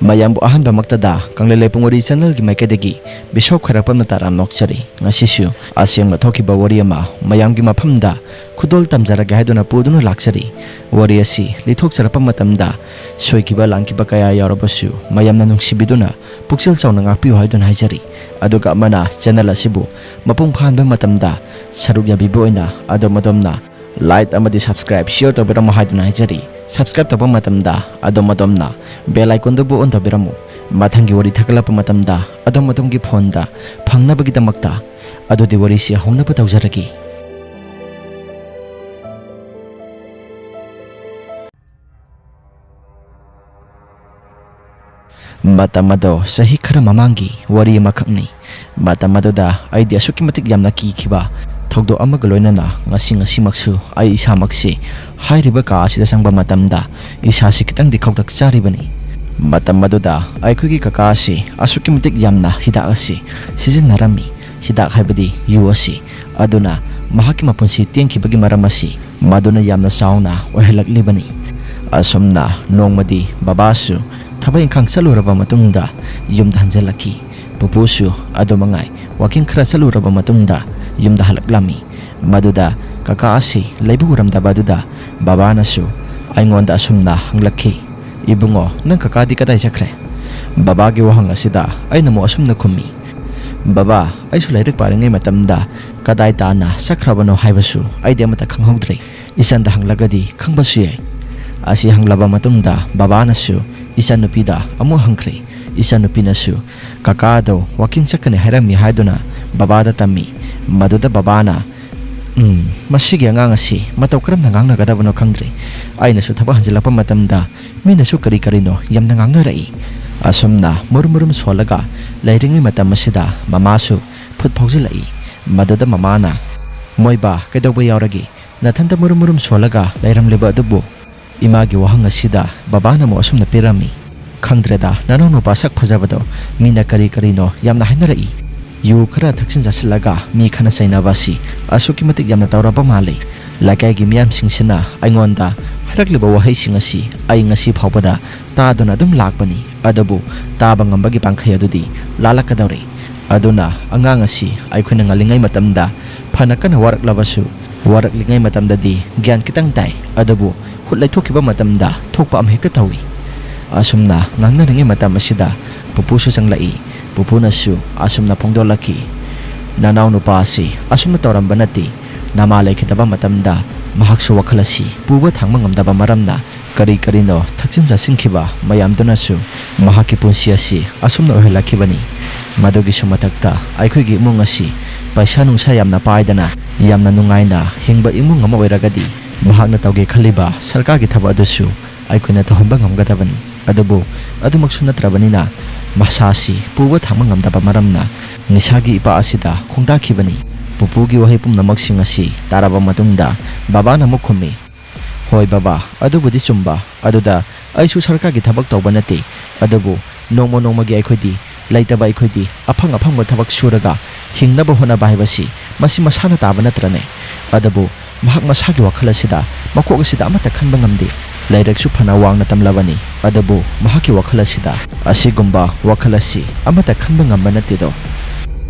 Mayambu ahan bamaktada kanglele pungori channel gi maikadagi bisop kharapam taram nokchari ngasishu asyang lathoki ba wari ama mayam gi maphamda khudol tamjaraga haiduna puduna laksari wari asi lithok charapam matamda soikiba langkiba kaya yarabasu mayamna nungsibiduna puksel chawna ngakpiu haiduna haijari aduga amana channel asibu mapung phanba matamda saruk yabibo oina adomadomna like amadi subscribe share tabira haiduna haijari subscribe tapa matamda adomadomna bell icon bu on tabiramu mathangi wari thakalapa matamda adomadomgi phone da phangnabagi damakta adodi wari si hongna patawjaragi matamado sahi khara mamangi wari makhakni matamado da idea suki matik yamna ki khiba thogdo amaga loinana ngasi maksu ai isa maksi hairiba ka asida sangba matamda isa si kitang di khogdak chari bani matam maduda ai khugi kaka si asuki mitik yamna hida asi sizin narami hida khaibadi yu asi aduna mahaki mapunsi tengki bagi maramasi maduna yamna sauna ohelakli bani asomna nongmadi babasu thabai khang saluraba matungda yumda hanjalaki pupusu adomangai waking khara saluraba matungda yumda halaklami maduda kaka asi leiburamda baduda babanasu aingonda asumna hanglakhi ibungo nang kakadi kadai chakre baba gi wahang asida aina mo asumna khumi baba aisu lairik paringai matamda kadai tana sakrabano haibasu aide mata khanghongdre isanda hanglagadi khangbasu yai asi hanglaba matungda babanasu isanupida amu hangkre isanupinasu kakado waking chakane hairami haiduna babada tami maduda babana masigi angang asi mataw karamna ngangnagadabono khangdre aina su thaba hanjilapa matamda minasu kari karino yamna ngangnarai asomna murum solaga lairingai matam asida mamasu phut phaujilai maduda mamana moiba kaidoba yauragi nathanta murum solaga lairamleba adubu imagi wahang asida babana mo asumna pirami khangdreda nanono pasak phajabado mina kari karino yamna hainarai yu khara thaksin jasalaga mi khana sainabasi asuki matik yamna tawraba male lakai gi miam singsina aingonda harakleba wahai singasi ai ngasi phawbada taduna dum lakbani adabu taba ngambagi pangkhai adudi lalakadawre aduna angang asi aikhuna ngalingai matamda phana kana waraklabasu waraklingai matamdadi gyan kitang tai adabu hutlai thokiba matamda thokpa amhekta tawi asumna ngangna ringai matam asida pupusu sanglai pupunasu asumna phongdolaki nanaw nupa asi asumna tawramba nati namalai khitaba matamda mahaksu wakhalasi puba thangma ngamdaba maramna kari karino thaksin jasingkhiba mayamdunasu mahaki punsi asi asumna ohelakibani madogi sumatakta aikhoigi imung asi paisa nungsa yamna paidana yamna nungaina hingba imung ama oiragadi mahakna tawge khaliba sarkagi thaba adusu aikhoina tahomba ngamgadabani adubu adumaksu natrabanina masasi puba thangma ngamdaba maramna nisagi ipa asida khongdakhibani pupugi wahai pumnamak singasi taraba matungda baba na mukhumi hoi baba adubudi chumba aduda aisu sarkagi thabak tawba nate adubu nongmo gi aikhodi laitaba aikhodi aphang thabak suraga hingnaba hona baibasi masi masana taba natrane adubu mahak masagi wakhalasida makogasida amata khanba ngamde lairaksu phana wangna tamlabani adubu mahaki wakhalasida asigumba wakhalasi amata khanba ngamba natedo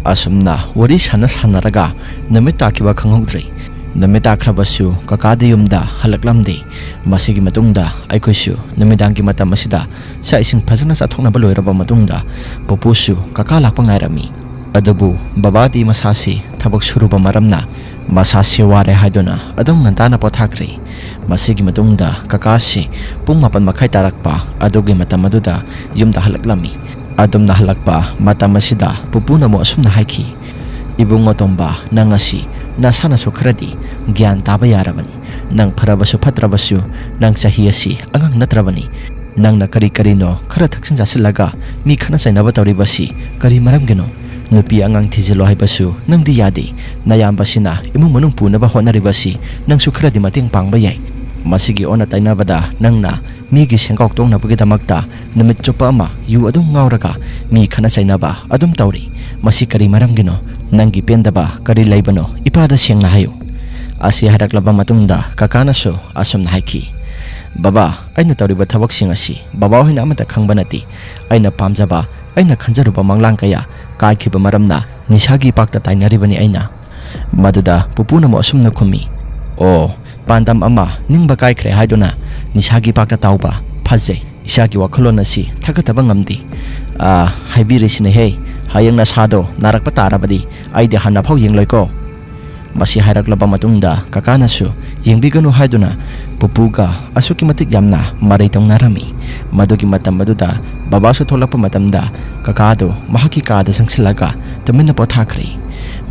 asumna wari sanaraga namita kiba khanghogdre namita khrabasu kakadi yumda halaklamde masigi matungda aikosu namidangi matam asida sa ising phajana sathokna baloiraba matungda popusu kaka lakpa ngairami adabu babadi masasi thabak suruba maramna masasi ware haidona adong ngantana pothakre masigi matungda kakasi pung 8 makhai tarakpa adogi matam aduda yumda halaklami adum na halakpa matam asida pupuna mo asumna haiki ibungo tomba nangasi nasana sokradi gyan taba yarabani nang pharabasu phatrabasu nang sahiasi angang natrabani nang na kari karino khara thaksin jasilaga mi khana sainaba tawribasi kari maramgeno nupi angang thijilo haibasu nang di yade nayambasina imung manung punaba honaribasi nang sukradi mating pangba yai masigi ona tainabada nangna migi sengkok tong na bagi damakta namit chupa ama yu adum ngauraga mi khana sainaba adum tawri masi kari maramgino nangi pendaba kari laibano ipada sengna hayo asi haraklaba matungda kakana so asum na haiki Baba aina tawriba thabaksing asi baba hoina amata khangba nati aina pamjaba aina khanjaruba manglang kaya kaikhiba maramna nisagi pakta tainaribani aina maduda pupuna mo asumna khumi o pandam ama ningba kaikhre haiduna nisagi pakta tauba phajai isagi wakhalon asi thagataba ngamdi haibirisine he hayangna sado narakpa tarabadi aidi hana phau yengloiko masi hairaklaba matungda kakanasu yengbiganu haiduna pupuga asuki matik yamna marai tongnarami madugi matam maduda babasu tholakpa matamda kakado mahaki kada sangsilaga tumina pothakri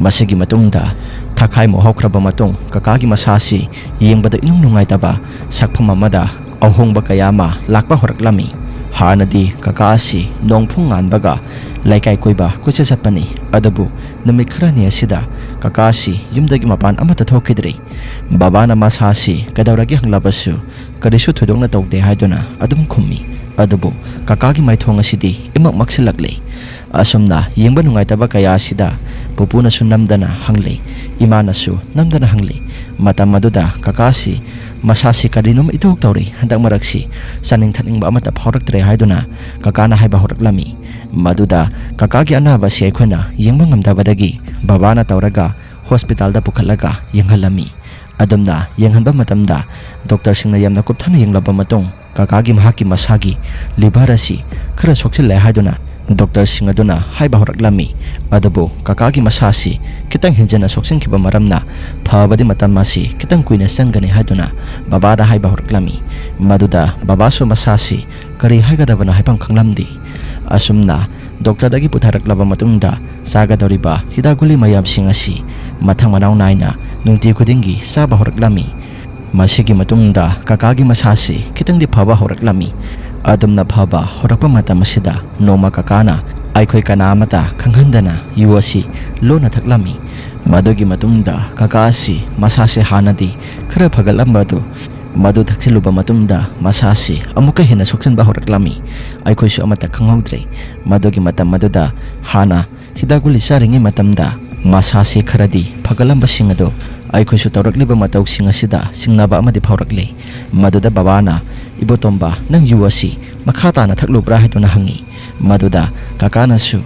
masigi matungda thakai mo hokraba matung kakagi masasi yengbada inung nungaitaba sakpham amada ahongba kayama lakpa horaklami hanadi kakasi nongphung nganbaga laikai koiba kucha chapani adabu namit kharani asida kakasi yumdagi mapan amata thokidri babana masasi kadauragi hanglabasu karisu thudongna tawde haiduna adum khummi adabu kakagi maithong asidi imak maksilakle asumna yengba nungaitaba kaya asida pupuna su namdana hangle imana su namdana hangle matam maduda kakasi masasi karinom itok tawri handak maraksi saning thaningba amata phauraktre haiduna kakana haiba horaklami maduda kakagi anaba si aikhona yengba ngamdabadagi babana tawraga hospital da pukhallaga yenghalami adamna yenghanba matamda doctor singna yamna kupthana yenglaba matung kakagi mahaki masagi liver asi khara sokchilai haiduna doctor sing aduna haiba horaklami adabu kakagi masasi kitang hinjana soksingkiba maramna phabadi matam masi kitang kuina sangani haiduna babada haiba horaklami maduda babasu masasi kari haigadabana haipam khanglamdi asumna doctor dagi putharaklaba matungda sagadoriba hidaguli mayam singasi mathang manau naina nungti khudingi saba horaklami masigi matungda kakagi masasi kitangdi phaba horaklami adumna phaba horakpa matam asida noma kakana aikhoi kana amata khanghandana yuasi lona thaklami madugi matungda kakasi masasi hanadi khara phagalambadu madu thakchiluba matungda masasi amuka hena sokchanba horaklami aikhoi su amata khanghaudre madugi matam maduda hana hidaguli saringi matamda masasi kharadi phagalamba singado aikhoi su tawrakliba matau singasida singnaba amadi phaurakle maduda babana ibotomba nang yuasi makhata na thaklubra haiduna hangi maduda kakana su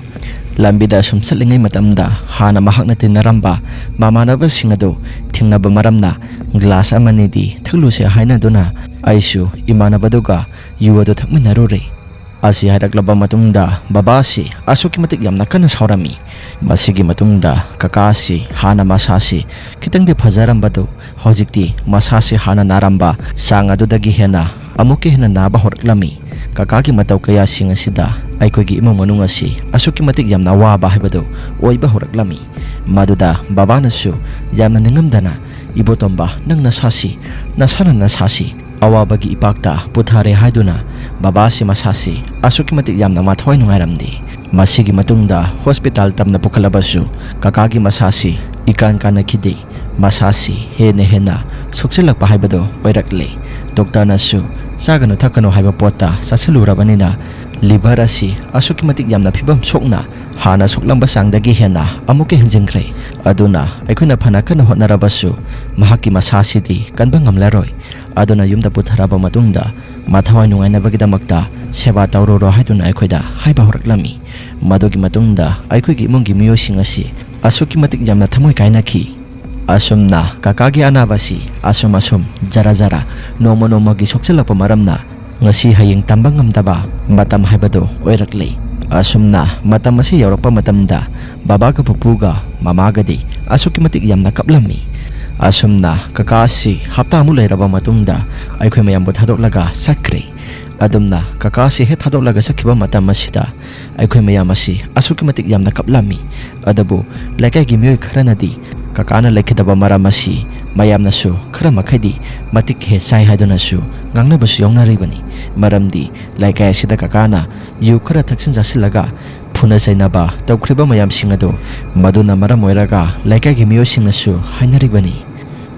lambida sum satlingai matamda hana mahakna tinaramba mamanaba singado thingnaba maramna glass amani di thakluse haina duna aisu imanabaduga yuado thakminarure asi haidaklaba matungda babasi asuki matik yamna kana saurami masigi matungda kakasi hana masasi kitangde phajarambadu hojikti masasi hana naramba sangadudagi hena amuke hena naba horaklami kakagi matau kaya singasida aikogi imong manung asi asuki matik yamna waba haibadu oiba horaklami maduda babanasu yamna ningamdana ibotomba nang nasasi nasana nasasi awabagi ipakta puthare haiduna babasi masasi asuki matik yamna mathoi nungairamdi masigi matungda hospital tamna pukhalabasu kakagi masasi ikan kana khide masasi hena hena suksilakpa haibado oirakle doctor nasu sagano thakano haiba pota sasalurabanina liver asi asuki matik yamna phibam sokna hana suklamba sangdagi hena amuke hinjingkhre aduna aikuna phana kana hotnarabasu mahaki masasi di kanba ngamlaroi aduna yumda putharaba matungda mathawai nungainabagidamakta seba tawroro haiduna aikoida haiba horaklami madugi matungda aikoigi imungi miyosing asi asuki matik yamna thamoi kainakhi asumna kakagi anabasi asum jara jara noma nomagi sokchalakpa maramna ngasi hayeng tamba ngamdaba matam haibado oirakle asumna matam asi yaurakpa matamda babaga pupuga mamagadi asuki matik yamna kaplami asumna kakasi hapta amu leiraba matungda aikhoi mayambo thadoklaga sakre adumna kakasi he thadoklaga sakhiba matam asida aikhoi mayam asi asuki matik yamna kaplami adabu laikai gi myoi kharanadi kakana lekhidaba maramasi mayamnasu khara makhadi matik he sai haidanasu ngangnabasu yongnaribani maramdi laikai asida kakana yu khara thaksin jasilaga phuna sainaba tawkhriba mayam singado maduna maram oiraga laikai gi miyo singnasu hainaribani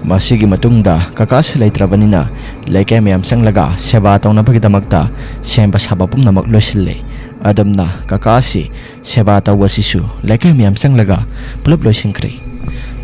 masigi matungda kakasi leitrabanina laikai mayam sanglaga seba tawnabagidamagta semba saba pumnamak loisille adamna kakasi seba tawasisu laikai mayam sanglaga pulap loisingkre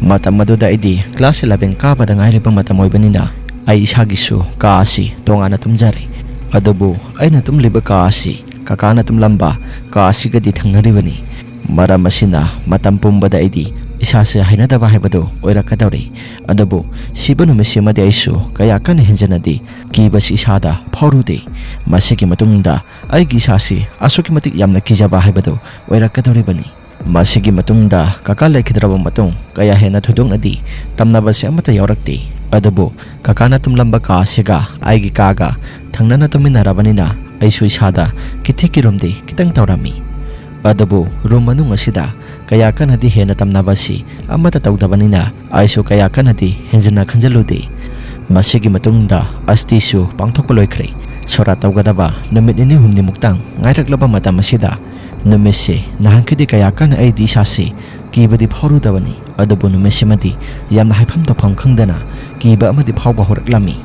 matam maduda idi class 11 kabada ngairiba matam oibanina ai isagisu ka asi tongana tumjari adubu aina tumliba ka asi kakana tumlamba ka asigadi thangnaribani maram asina matam pumbada aidi isase hainadaba haibado oirakadawri adubu siba numisi amadi aisu kaya kana henjanadi kibasi isada phaurude masigi matungda aigi isasi asuki matik yamna kijaba haibado oirakadawribani masigi matungda kaka laikhidraba matung kaya hena thudongnadi tamnabase amata yaurakte adubu kakana tumlamba ka asiga aigi kaga thangnana tuminarabanina aisu isada kithekiromde kitang tawrami adubu room manung asida kaya kanadi hena tamnabasi amata tawdabanina aisu kaya kanadi henjana khanjalude masigi matungda astisu pangthokpa loikre sora tawgadaba namit ini humni muktang ngairaklaba matam asida numese nahankidi kaya kana ai di sasi kibadi phorudabani adubu numese madi yamna haifam tawpham khangdana kiba amadi phawba horaklami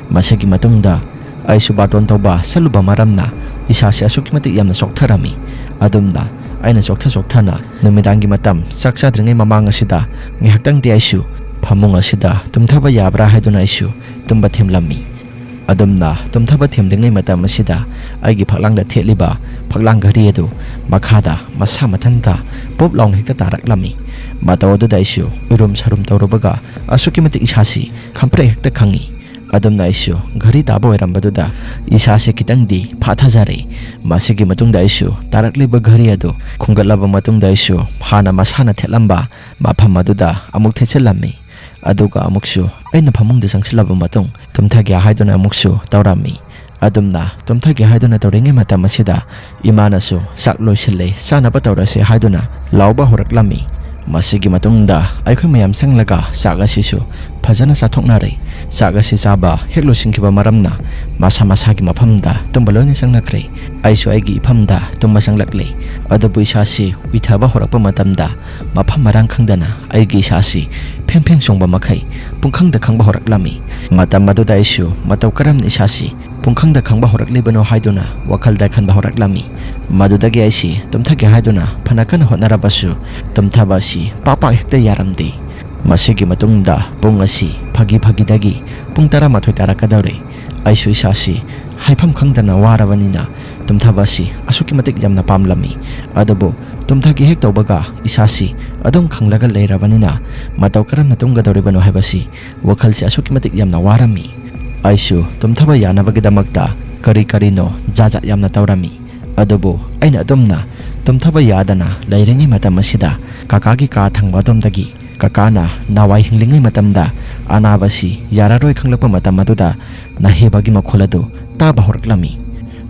masigi matungda aisu baton tawba saluba maramna isasi asuki mati yamna soktharami adumna aina sokthana numidangi matam saksa dringai mamang asida ngihaktang di aisu phamung asida tumthaba yabra haiduna aisu tumba themlami adumna tumthaba themdengai matam asida aigi phaklangda theliba phaklang ghari edu makhada masa mathanta pop long hekta taraklami matawodu daisu urum sarum tawrubaga asuki mati isasi khampre hekta khangi adumna aisu ghari tabo erambaduda isase kitangdi phathajare masigi matungda aisu tarakliba ghari adu khungatlaba matungda aisu hana masana thelamba mapham aduda amuk thechelami aduga amuksu aina phamungda sangsilaba matung tumthagi haiduna amuksu tawrami adumna tumthagi haiduna tawringe matam asida imanasu sakloisille sanaba tawrase haiduna lauba horaklami masigi matungda aikhoi mayam sanglaga saga sisu phajana sathoknare saga si saba heklo singkiba maramna masa masagi maphamda tumbalone sangnakre aisu aigi iphamda tumma sanglakle adubu isasi uithaba horakpa matamda mapham marang khangdana aigi isasi phengpheng songba makhai pungkhangda khangba horaklami matam maduda aisu mataw karam isasi pungkhangda khangba horaklibano haiduna wakhalda khanba horaklami madudagi aisi tumthagi haiduna phanakana hotnarabasu tumthabasi papa hekta yaramde masigi matungda pung asi phagi pung tara mathoi tarakadawre aisu isasi haifam khangdana warabanina tumthabasi asuki matik yamna pamlami adubu tumthagi hek tawbaga isasi adom khanglaga leirabanina mataw karam natunggadawribano haibasi wakhalsi asuki matik yamna warami aisu tumthaba yanabagidamagta kari no jaja yamna tawrami adubu aina adumna tumthaba yadana leirengi matam asida kakagi ka thangba domdagi kakana nawai hinglingai matamda anabasi yararoi khanglapa matam aduda nahebagi makholadu taba horaklami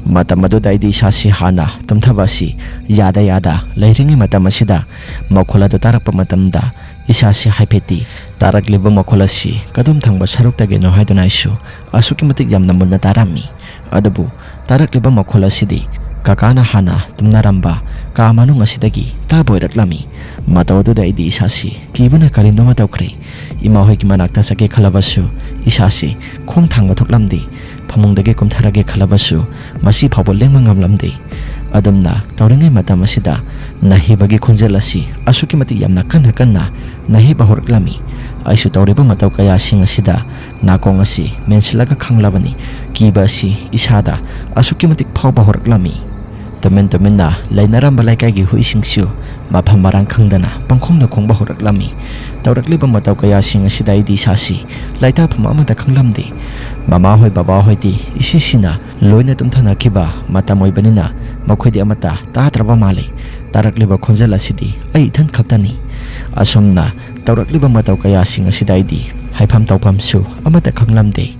matam aduda idi sasi hana tumthabasi yada leirengi matam asida makholadu tarakpa matamda isasi haipeti tarakliba makholasi kadum thangba saruktagi no haiduna isu asuki matik yamna munna tarami adubu tarakliba makholasidi kakana hana tumnaramba ka manung asidagi taboiraklami matawaduda idi isasi kibuna karino matawkre imahoigi manakta sake khalabasu isasi khong thangba thoklamdi phamungdagi kumtharage khalabasu masi phawbo lengma ngamlamdi adumna tawringai matam asida nahibagi khonjelasi asuki mati yamna kanna nahiba horaklami aisu tawriba mataw kaya sing asida nakong asi mensilaga khanglabani kibasi isada asuki matik phawba horaklami Temen-temenna lainaram balaikai huisingsu mapham marang khangdana pangkhongna khongba horaklami tawrakliba mataw kaya sing asida idi sasi laita phama amada khanglamdi mama hoi baba hoi di isisina loina tumthana kiba matam oibanina makhoidi amata tatraba male tarakliba khonjal asidi ai than khaktani asomna tawrakliba mataw kaya sing asida idi haifam tawpamsu amata khanglamde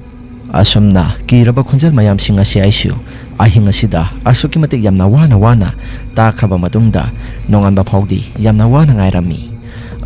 asomna kiraba khonjal mayam sing asi aisu ahing asida asuki matik yamna wana takraba matungda nonganba phawdi yamna wana ngairami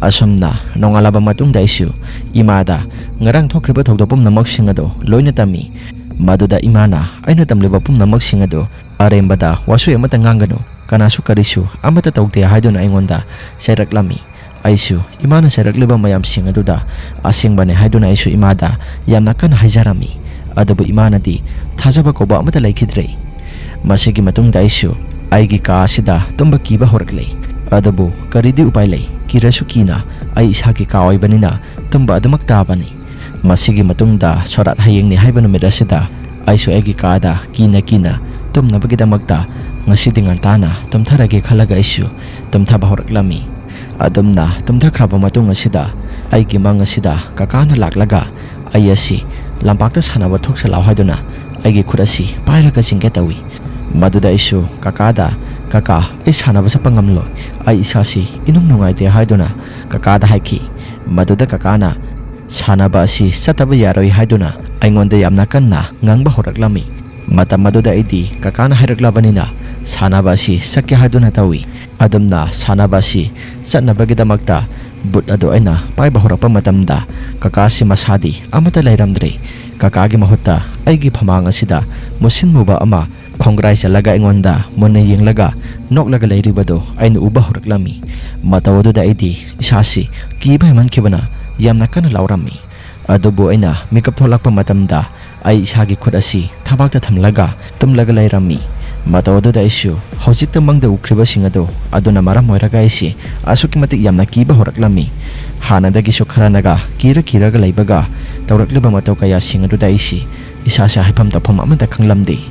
asomna nongalaba matungda isu imada ngarang thokriba thodopum namak singado loina tami maduda imana aina tamliba pum namak singado arembada wasu amata ngangano kanasu karisu amata tawte haidona aingonda seraklami aisu imana serakleba mayam singaduda asengbane haidona aisu imada yamna kana haijarami adubu imanadi thajaba koba amata laikhidre masigi matungda aisu aigi ka asida tumba kiba horaklei adubu karidi upai lei kirasu kina ai isaki ka oibanina tumba adumak tabani Masigi matungda sorat hayengni haiba numit asida aisu egi kaada kina tumnabagidamagta ngasidi ngantana tumtharage khalaga aisu tumthaba horaklami. Adumna tumthakraba matung asida aigi mang asida kakana laklaga ai asi lampakta sanaba thoksa law haiduna aigi khurasi pairaga jingge tawi. Maduda aisu kakada kaka ai sanaba sapangamlo ai isasi inung nungai te haiduna kakada haiki. Maduda kakana sanaba asi sataba yaroi haiduna aingonda yamna kanna ngangba horaklami. Matam maduda aidi kakana hairaklabanina sanaba asi sakya haiduna tawi. Adumna sanaba asi satnabagidamakta but ado aina paiba horakpa matamda kakasi masadi amata lairamdre. Kakagi mahutta aigi phamang asida musin muba ama khongrai chalaga ingonda monne yenglaga noklaga lairibado aina uba horaklami. Matawaduda aidi isasi kiba mankibana yamna kana laurami. Adubu aina makeup tholakpa matamda ai isagi khut asi thabakta thamlaga tumlaga lairami. Matawaduda isu hojikta mangda ukriba singado aduna maram moiraga isi asuki matik yamna kiba horaklami. Hanadagi sukharanaga kiraga laibaga tawrakliba mataw kaya singaduda isi isasa haipam tafam amata khanglamdi.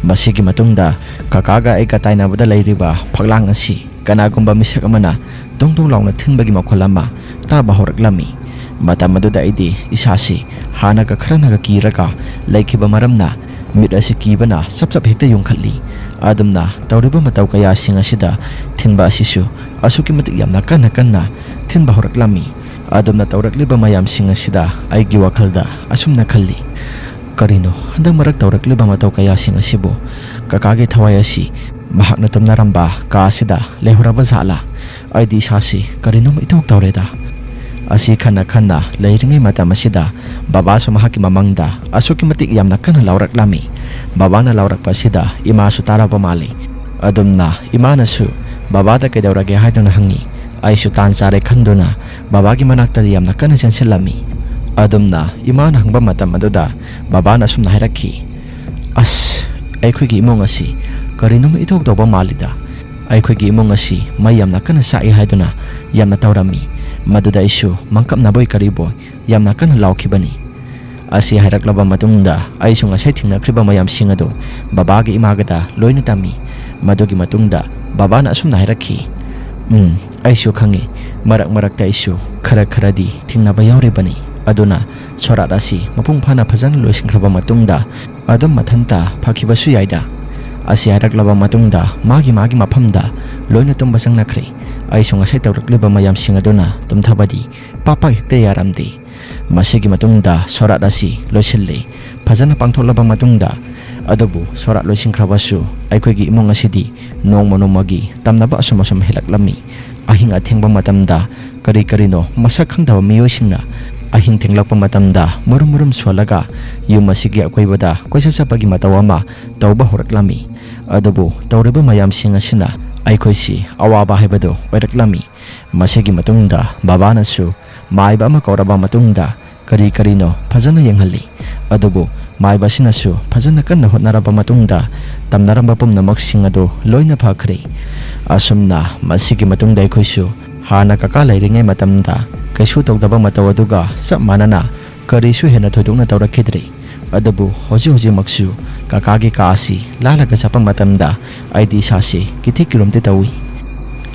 Masigi matungda kakaga ai katainabada lairiba phaglang asi kanagumba misak amana tungtung launa thinbagi makholama taba horaklami. Matam maduda aidi isasi hanaga kharanaga kiraga laikhiba maramna mit asi kibana sapsap hekta yungkhatli. Adumna tawriba mataw kaya singasida thinba asisu asuki matik yamna kanna thinba horaklami. Adumna tawrakliba mayam singasida aigi wakhalda asumna khalli karino handang marak tawrakliba mataw kaya singasibo kakagi thawai asi mahakna tumnaramba ka asida lehuraba zala aidi isasi karino itok tawreda. Asi khana lairingai matam asida baba su mahaki mamangda asuki matik yamna kana lauraklami. Baba na laurakpa asida ima su taraba mali. Adumna imana su baba da kaidaurage haiduna hangi ai su tan sare khanduna baba gi manakta yamna kana sensilami. Adumna imana hangba matam aduda baba na sumna hairakhi as aikhoigi imong asi karinum itok doba malida. Aikhoigi imong asi mai yamna kana sai haiduna yamna tawrami. Maduda isu mangkap naboy karibo yamna kana laukhibani. Asi hairaklaba matungda aisu ngasai thingnakriba mayam singado babagi imagada loina tami. Madugi matungda baba na asumna hairakhi aisu khangi marak ta isu khara di thingnaba yauribani. Aduna sorat asi mapung phana phajana loisingkraba matungda adum mathanta phakibasu yaida. Asi hairaklaba matungda magi maphamda loina tumba sangnakre. Aisu ngasai tawrakliba mayam singaduna tumthabadi papa hekta yaramde. Masigi matungda sorat asi loisilli phajana pangtholaba matungda adubu sorat loisingkhrabasu aikhoigi imong asidi nongmagi tamnaba asum helaklami. Ahing athengba matamda karino masak khangdaba miyoisingna ahing thenglakpa matamda murum swalaga yum asigi akoibada koisasapagi matawama tawba horaklami. Adubu tawriba mayam singasina aikhoisi awaba haibado oiraklami. Masigi matungda babana su maiba ama kauraba matungda karino phajana yenghalli. Adubu maiba sinasu phajana kanna hotnaraba matungda tamnaramba pumnamak singado loina phakre. Asumna masigi matungda aikhoisu hana kaka lairingai matamda kaisu tawdaba mataw aduga sap manana karisu hena thodukna tawrakhidre. Adubu hoji maksu kakagi kaasi lalaga sapa matamda aidi sasi kitikirumte tawi.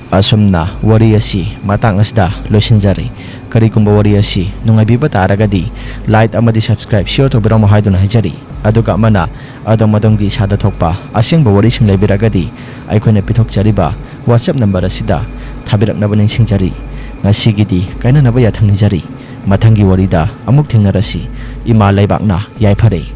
Asumna wari asi matang asda loisinjari. Karigumba wari asi nungaibiba taragadi like amadi subscribe share tobira mo haiduna hajari. Aduga mana adomgi isada thokpa asyangba wari sing laibiragadi aikhoina pithokjariba WhatsApp number asida thabiraknaba ningsingjari. Ngasigidi kainanaba yathangni jari. Mathangi warida amuk thengnarasi ima laibakna yaifare.